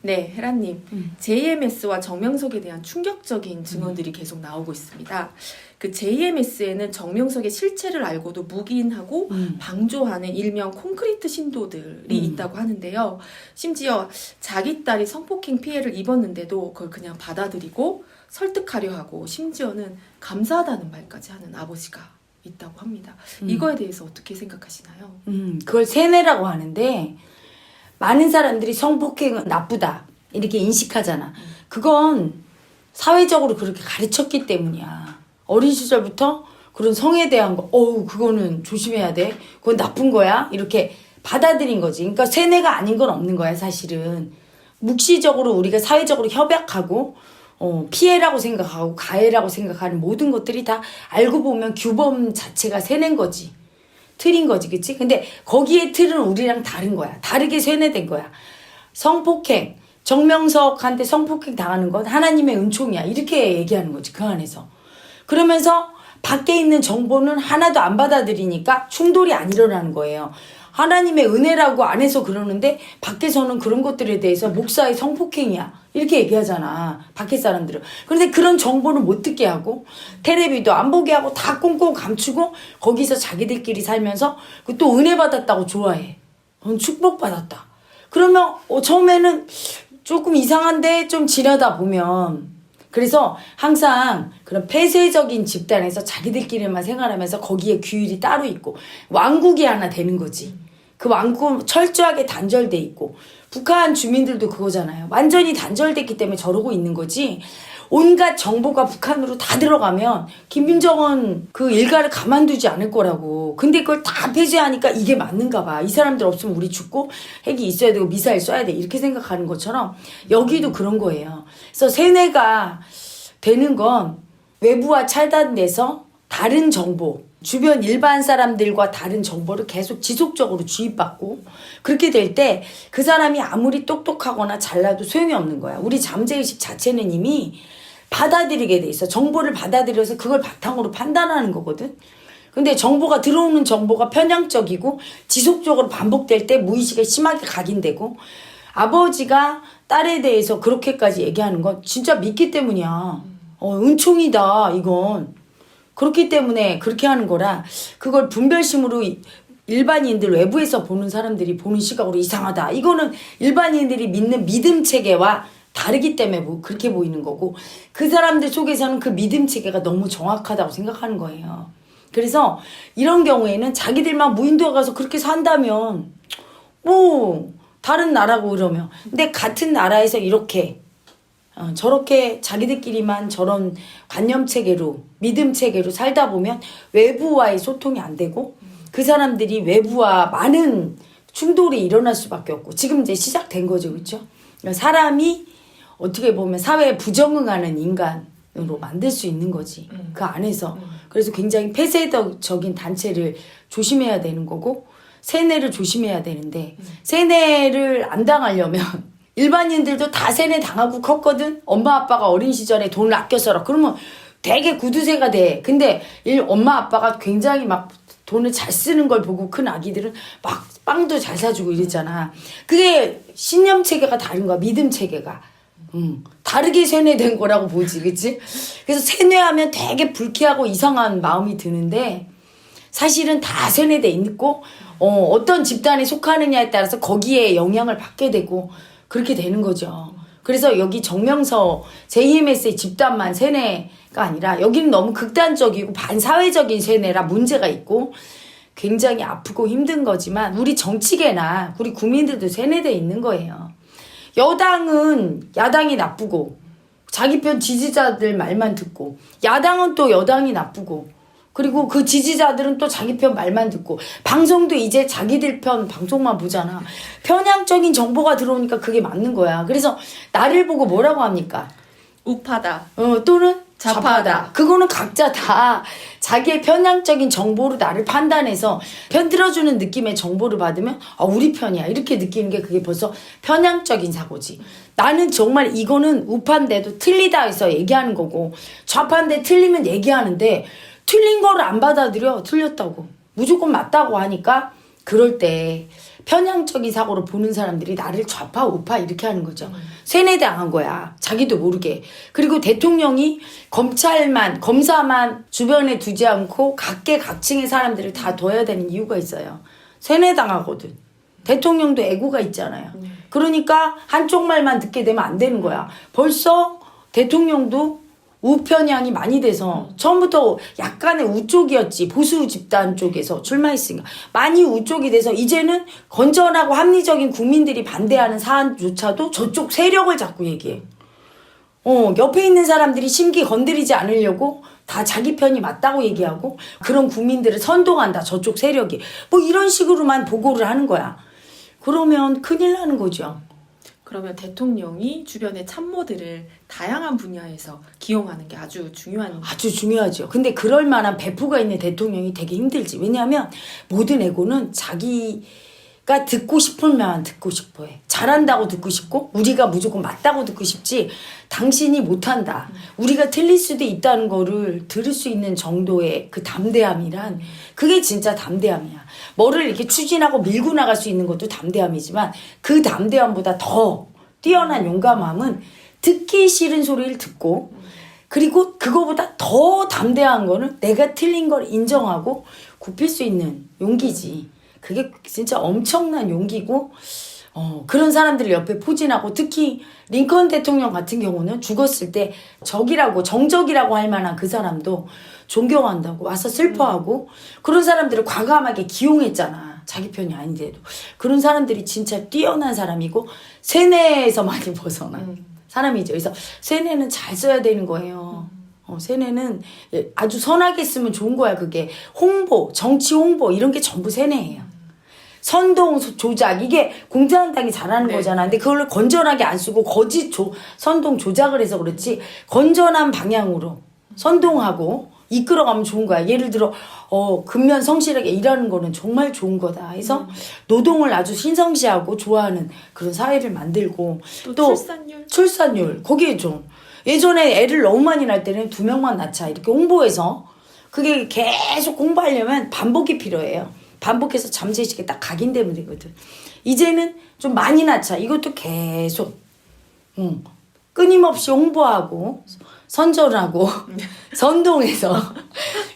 네, 헤라님. JMS와 정명석에 대한 충격적인 증언들이 계속 나오고 있습니다. 그 JMS에는 정명석의 실체를 알고도 묵인하고 방조하는 일명 콘크리트 신도들이 있다고 하는데요. 심지어 자기 딸이 성폭행 피해를 입었는데도 그걸 그냥 받아들이고 설득하려 하고 심지어는 감사하다는 말까지 하는 아버지가 있다고 합니다. 이거에 대해서 어떻게 생각하시나요? 그걸 세뇌라고 하는데 많은 사람들이 성폭행은 나쁘다 이렇게 인식하잖아. 그건 사회적으로 그렇게 가르쳤기 때문이야. 어린 시절부터 그런 성에 대한 거, 그거는 조심해야 돼. 그건 나쁜 거야. 이렇게 받아들인 거지. 그러니까 세뇌가 아닌 건 없는 거야, 사실은. 묵시적으로 우리가 사회적으로 협약하고 피해라고 생각하고 가해라고 생각하는 모든 것들이 다 알고 보면 규범 자체가 세뇌인 거지. 틀인 거지, 그치? 근데 거기에 틀은 우리랑 다른 거야. 다르게 세뇌된 거야. 성폭행, 정명석한테 성폭행 당하는 건 하나님의 은총이야. 이렇게 얘기하는 거지, 그 안에서. 그러면서 밖에 있는 정보는 하나도 안 받아들이니까 충돌이 안 일어나는 거예요. 하나님의 은혜라고 안에서 그러는데 밖에서는 그런 것들에 대해서 목사의 성폭행이야. 이렇게 얘기하잖아. 밖에 사람들은. 그런데 그런 정보를 못 듣게 하고 텔레비도 안 보게 하고 다 꽁꽁 감추고 거기서 자기들끼리 살면서 또 은혜 받았다고 좋아해. 축복받았다. 그러면 처음에는 조금 이상한데 좀 지나다 보면 그래서 항상 그런 폐쇄적인 집단에서 자기들끼리만 생활하면서 거기에 규율이 따로 있고 왕국이 하나 되는 거지. 그 왕국은 철저하게 단절돼 있고 북한 주민들도 그거잖아요. 완전히 단절됐기 때문에 저러고 있는 거지. 온갖 정보가 북한으로 다 들어가면 김민정은 그 일가를 가만두지 않을 거라고. 근데 그걸 다 폐쇄하니까 이게 맞는가 봐. 이 사람들 없으면 우리 죽고 핵이 있어야 되고 미사일 쏴야 돼. 이렇게 생각하는 것처럼 여기도 그런 거예요. 그래서 세뇌가 되는 건 외부와 차단돼서 다른 정보, 주변 일반 사람들과 다른 정보를 계속 지속적으로 주입받고 그렇게 될 때 그 사람이 아무리 똑똑하거나 잘나도 소용이 없는 거야. 우리 잠재의식 자체는 이미 받아들이게 돼 있어. 정보를 받아들여서 그걸 바탕으로 판단하는 거거든. 근데 정보가 들어오는 정보가 편향적이고 지속적으로 반복될 때 무의식에 심하게 각인되고 아버지가 딸에 대해서 그렇게까지 얘기하는 건 진짜 믿기 때문이야. 은총이다 이건. 그렇기 때문에 그렇게 하는 거라 그걸 분별심으로 일반인들 외부에서 보는 사람들이 보는 시각으로 이상하다. 이거는 일반인들이 믿는 믿음 체계와 다르기 때문에 그렇게 보이는 거고 그 사람들 속에서는 그 믿음 체계가 너무 정확하다고 생각하는 거예요. 그래서 이런 경우에는 자기들만 무인도에 가서 그렇게 산다면 다른 나라고 그러면 근데 같은 나라에서 이렇게 저렇게 자기들끼리만 저런 관념 체계로 믿음 체계로 살다 보면 외부와의 소통이 안 되고 그 사람들이 외부와 많은 충돌이 일어날 수밖에 없고 지금 이제 시작된 거죠. 그렇죠? 사람이 어떻게 보면 사회에 부적응하는 인간으로 만들 수 있는 거지. 그 안에서. 그래서 굉장히 폐쇄적인 단체를 조심해야 되는 거고 세뇌를 조심해야 되는데 세뇌를 안 당하려면 일반인들도 다 세뇌 당하고 컸거든. 엄마 아빠가 어린 시절에 돈을 아껴 써라. 그러면 되게 구두쇠가 돼. 근데 엄마 아빠가 굉장히 막 돈을 잘 쓰는 걸 보고 큰 아기들은 막 빵도 잘 사주고 이랬잖아. 그게 신념 체계가 다른 거야. 믿음 체계가. 다르게 세뇌된 거라고 보지. 그치? 그래서 세뇌하면 되게 불쾌하고 이상한 마음이 드는데 사실은 다 세뇌돼 있고 어떤 집단에 속하느냐에 따라서 거기에 영향을 받게 되고 그렇게 되는 거죠. 그래서 여기 정명석 JMS의 집단만 세뇌가 아니라 여기는 너무 극단적이고 반사회적인 세뇌라 문제가 있고 굉장히 아프고 힘든 거지만 우리 정치계나 우리 국민들도 세뇌돼 있는 거예요. 여당은 야당이 나쁘고 자기 편 지지자들 말만 듣고 야당은 또 여당이 나쁘고 그리고 그 지지자들은 또 자기 편 말만 듣고 방송도 이제 자기들 편 방송만 보잖아. 편향적인 정보가 들어오니까 그게 맞는 거야. 그래서 나를 보고 뭐라고 합니까? 우파다. 또는 좌파다. 그거는 각자 다 자기의 편향적인 정보로 나를 판단해서 편 들어주는 느낌의 정보를 받으면 우리 편이야 이렇게 느끼는 게 그게 벌써 편향적인 사고지. 나는 정말 이거는 우파인데도 틀리다 해서 얘기하는 거고 좌파인데 틀리면 얘기하는데 틀린 거를 안 받아들여. 틀렸다고 무조건 맞다고 하니까 그럴 때 편향적인 사고로 보는 사람들이 나를 좌파 우파 이렇게 하는 거죠. 세뇌당한 거야. 자기도 모르게. 그리고 대통령이 검사만 주변에 두지 않고 각계각층의 사람들을 다 둬야 되는 이유가 있어요. 세뇌당하거든. 대통령도 애고가 있잖아요. 그러니까 한쪽 말만 듣게 되면 안 되는 거야. 벌써 대통령도 우편향이 많이 돼서 처음부터 약간의 우쪽이었지. 보수 집단 쪽에서 출마했으니까 많이 우쪽이 돼서 이제는 건전하고 합리적인 국민들이 반대하는 사안조차도 저쪽 세력을 자꾸 얘기해. 옆에 있는 사람들이 심기 건드리지 않으려고 다 자기 편이 맞다고 얘기하고 그런 국민들을 선동한다. 저쪽 세력이. 뭐 이런 식으로만 보고를 하는 거야. 그러면 큰일 나는 거죠. 그러면 대통령이 주변의 참모들을 다양한 분야에서 기용하는 게 아주 중요하죠. 근데 그럴 만한 배포가 있는 대통령이 되게 힘들지. 왜냐하면 모든 애고는 자기가 듣고 싶으면 듣고 싶어 해. 잘한다고 듣고 싶고 우리가 무조건 맞다고 듣고 싶지 당신이 못한다. 우리가 틀릴 수도 있다는 거를 들을 수 있는 정도의 그 담대함이란 그게 진짜 담대함이야. 뭐를 이렇게 추진하고 밀고 나갈 수 있는 것도 담대함이지만 그 담대함보다 더 뛰어난 용감함은 듣기 싫은 소리를 듣고 그리고 그거보다 더 담대한 거는 내가 틀린 걸 인정하고 굽힐 수 있는 용기지. 그게 진짜 엄청난 용기고 그런 사람들을 옆에 포진하고 특히 링컨 대통령 같은 경우는 죽었을 때 정적이라고 할 만한 그 사람도 존경한다고 와서 슬퍼하고 그런 사람들을 과감하게 기용했잖아. 자기 편이 아닌데도. 그런 사람들이 진짜 뛰어난 사람이고 세뇌에서 많이 벗어난 사람이죠. 그래서 세뇌는 잘 써야 되는 거예요. 세뇌는 아주 선하게 쓰면 좋은 거야. 그게 홍보, 정치 홍보 이런 게 전부 세뇌예요. 선동 조작 이게 공산당이 잘하는 거잖아. 근데 그걸 건전하게 안 쓰고 거짓 선동 조작을 해서 그렇지 건전한 방향으로 선동하고 이끌어가면 좋은 거야. 예를 들어 근면 성실하게 일하는 거는 정말 좋은 거다 해서 노동을 아주 신성시하고 좋아하는 그런 사회를 만들고 또 출산율 거기에 좀 예전에 애를 너무 많이 낳을 때는 2명만 낳자 이렇게 홍보해서 그게 계속 공부하려면 반복이 필요해요. 반복해서 잠재의식에 딱 각인되면 되거든. 이제는 좀 많이 낳자. 이것도 계속 끊임없이 홍보하고 선전하고 선동해서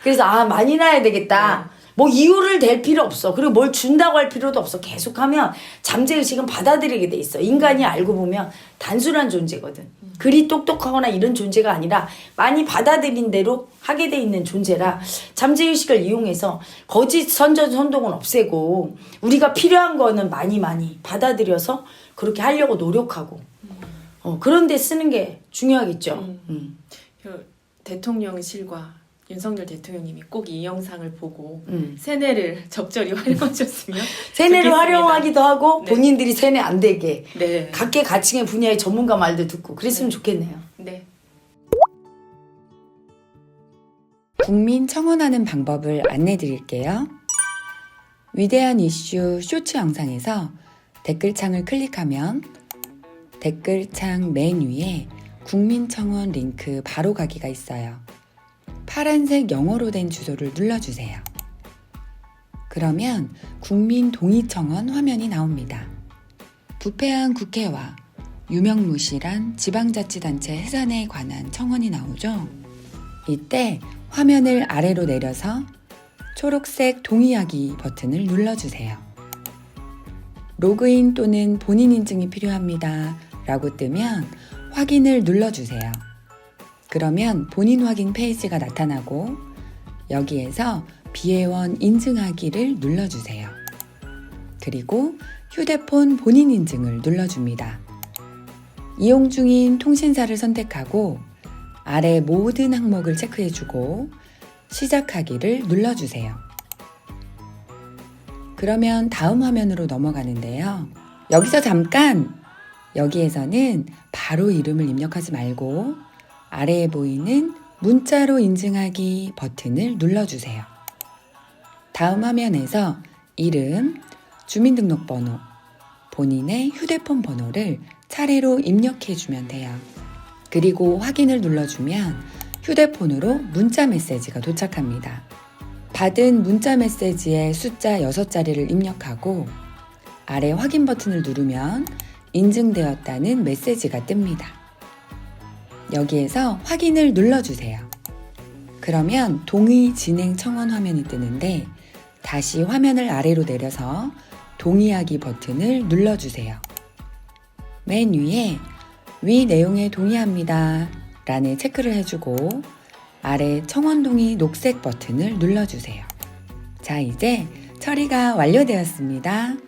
그래서 많이 낳아야 되겠다. 뭐 이유를 댈 필요 없어. 그리고 뭘 준다고 할 필요도 없어. 계속하면 잠재의식은 받아들이게 돼 있어. 인간이 알고 보면 단순한 존재거든. 그리 똑똑하거나 이런 존재가 아니라 많이 받아들인 대로 하게 돼 있는 존재라 잠재의식을 이용해서 거짓 선전 선동은 없애고 우리가 필요한 거는 많이 받아들여서 그렇게 하려고 노력하고 그런 데 쓰는 게 중요하겠죠. 대통령실과 윤석열 대통령님이 꼭 이 영상을 보고 세뇌를 적절히 활용하셨으면 세뇌를 좋겠습니다. 활용하기도 하고 네. 본인들이 세뇌 안 되게 네. 각계각층의 분야의 전문가 말도 듣고 그랬으면 좋겠네요. 네. 국민 청원하는 방법을 안내 드릴게요. 위대한 이슈 쇼츠 영상에서 댓글창을 클릭하면 댓글창 맨 위에 국민 청원 링크 바로 가기가 있어요. 파란색 영어로 된 주소를 눌러주세요. 그러면 국민 동의청원 화면이 나옵니다. 부패한 국회와 유명무실한 지방자치단체 해산에 관한 청원이 나오죠. 이때 화면을 아래로 내려서 초록색 동의하기 버튼을 눌러주세요. 로그인 또는 본인 인증이 필요합니다 라고 뜨면 확인을 눌러주세요. 그러면 본인 확인 페이지가 나타나고 여기에서 비회원 인증하기를 눌러주세요. 그리고 휴대폰 본인 인증을 눌러줍니다. 이용 중인 통신사를 선택하고 아래 모든 항목을 체크해주고 시작하기를 눌러주세요. 그러면 다음 화면으로 넘어가는데요. 여기서 잠깐! 여기에서는 바로 이름을 입력하지 말고 아래에 보이는 문자로 인증하기 버튼을 눌러주세요. 다음 화면에서 이름, 주민등록번호, 본인의 휴대폰 번호를 차례로 입력해주면 돼요. 그리고 확인을 눌러주면 휴대폰으로 문자 메시지가 도착합니다. 받은 문자 메시지의 숫자 6자리를 입력하고 아래 확인 버튼을 누르면 인증되었다는 메시지가 뜹니다. 여기에서 확인을 눌러주세요. 그러면 동의 진행 청원 화면이 뜨는데 다시 화면을 아래로 내려서 동의하기 버튼을 눌러주세요. 맨 위에 위 내용에 동의합니다 라는 체크를 해주고 아래 청원 동의 녹색 버튼을 눌러주세요. 자, 이제 처리가 완료되었습니다.